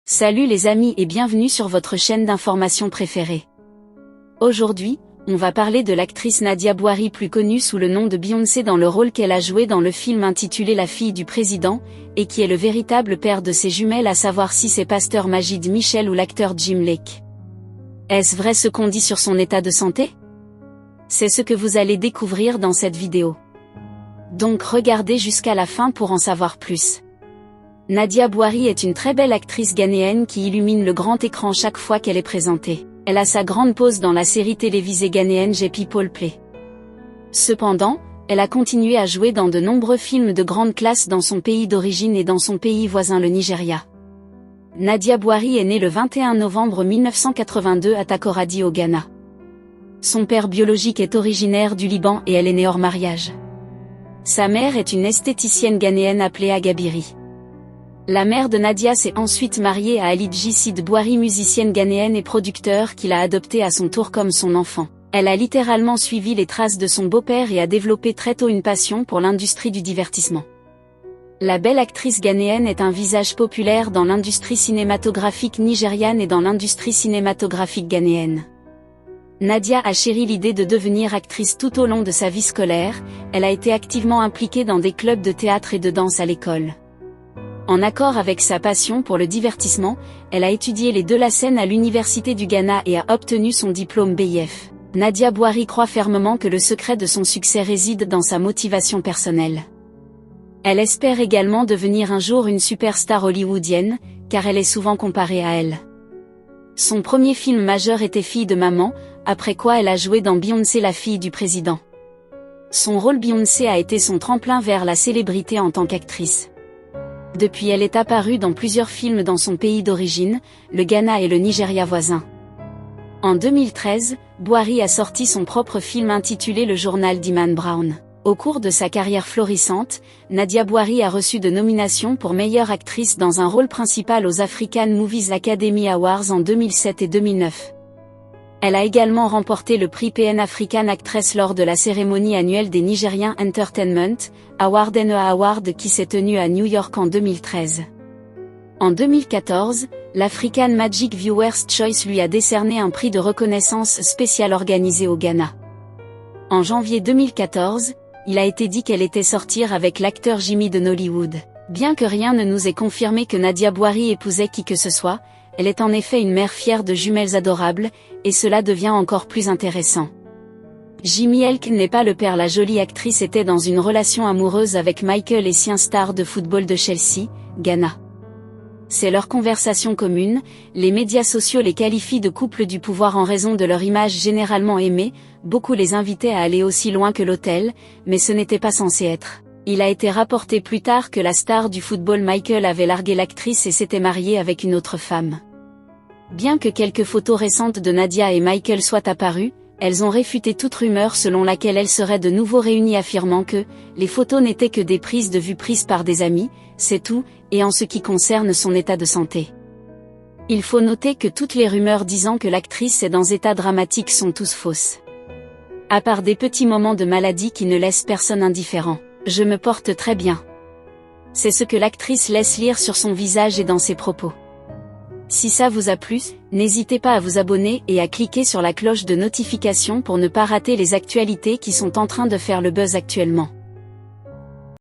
Salut les amis et bienvenue sur votre chaîne d'information préférée. Aujourd'hui, on va parler de l'actrice Nadia Bouari, plus connue sous le nom de Beyoncé, dans le rôle qu'elle a joué dans le film intitulé La fille du président, et qui est le véritable père de ses jumelles, à savoir si c'est Pasteur Majid Michel ou l'acteur Jim Lake. Est-ce vrai ce qu'on dit sur son état de santé? C'est ce que vous allez découvrir dans cette vidéo. Donc regardez jusqu'à la fin pour en savoir plus. Nadia Bouari est une très belle actrice ghanéenne qui illumine le grand écran chaque fois qu'elle est présentée. Elle a sa grande pause dans la série télévisée ghanéenne J'ai People Play. Cependant, elle a continué à jouer dans de nombreux films de grande classe dans son pays d'origine et dans son pays voisin, le Nigeria. Nadia Bouari est née le 21 novembre 1982 à Takoradi au Ghana. Son père biologique est originaire du Liban et elle est née hors mariage. Sa mère est une esthéticienne ghanéenne appelée Agabiri. La mère de Nadia s'est ensuite mariée à Alidji Sid Bouari, musicienne ghanéenne et producteur qui l'a adoptée à son tour comme son enfant. Elle a littéralement suivi les traces de son beau-père et a développé très tôt une passion pour l'industrie du divertissement. La belle actrice ghanéenne est un visage populaire dans l'industrie cinématographique nigériane et dans l'industrie cinématographique ghanéenne. Nadia a chéri l'idée de devenir actrice tout au long de sa vie scolaire. Elle a été activement impliquée dans des clubs de théâtre et de danse à l'école. En accord avec sa passion pour le divertissement, elle a étudié les de la scène à l'Université du Ghana et a obtenu son diplôme BIF. Nadia Bouari croit fermement que le secret de son succès réside dans sa motivation personnelle. Elle espère également devenir un jour une superstar hollywoodienne, car elle est souvent comparée à elle. Son premier film majeur était Fille de maman, après quoi elle a joué dans Beyoncé, la fille du président. Son rôle Beyoncé a été son tremplin vers la célébrité en tant qu'actrice. Depuis, elle est apparue dans plusieurs films dans son pays d'origine, le Ghana et le Nigeria voisin. En 2013, Bouari a sorti son propre film intitulé Le journal d'Iman Brown. Au cours de sa carrière florissante, Nadia Bouari a reçu de nominations pour meilleure actrice dans un rôle principal aux African Movies Academy Awards en 2007 et 2009. Elle a également remporté le prix PN African Actress lors de la cérémonie annuelle des Nigerian Entertainment Award NEA Award qui s'est tenue à New York en 2013. En 2014, l'African Magic Viewers Choice lui a décerné un prix de reconnaissance spécial organisé au Ghana. En janvier 2014, il a été dit qu'elle était sortir avec l'acteur Jimmy de Nollywood. Bien que rien ne nous ait confirmé que Nadia Bouari épousait qui que ce soit, elle est en effet une mère fière de jumelles adorables, et cela devient encore plus intéressant. Jimmy Elk n'est pas le père. La jolie actrice était dans une relation amoureuse avec Michael Essien, star de football de Chelsea, Ghana. C'est leur conversation commune. Les médias sociaux les qualifient de couple du pouvoir en raison de leur image généralement aimée. Beaucoup les invitaient à aller aussi loin que l'hôtel, mais ce n'était pas censé être. Il a été rapporté plus tard que la star du football Michael avait largué l'actrice et s'était marié avec une autre femme. Bien que quelques photos récentes de Nadia et Michael soient apparues, elles ont réfuté toute rumeur selon laquelle elles seraient de nouveau réunies, affirmant que les photos n'étaient que des prises de vue prises par des amis, c'est tout, et en ce qui concerne son état de santé. Il faut noter que toutes les rumeurs disant que l'actrice est dans état dramatique sont tous fausses. À part des petits moments de maladie qui ne laissent personne indifférent. Je me porte très bien. C'est ce que l'actrice laisse lire sur son visage et dans ses propos. Si ça vous a plu, n'hésitez pas à vous abonner et à cliquer sur la cloche de notification pour ne pas rater les actualités qui sont en train de faire le buzz actuellement.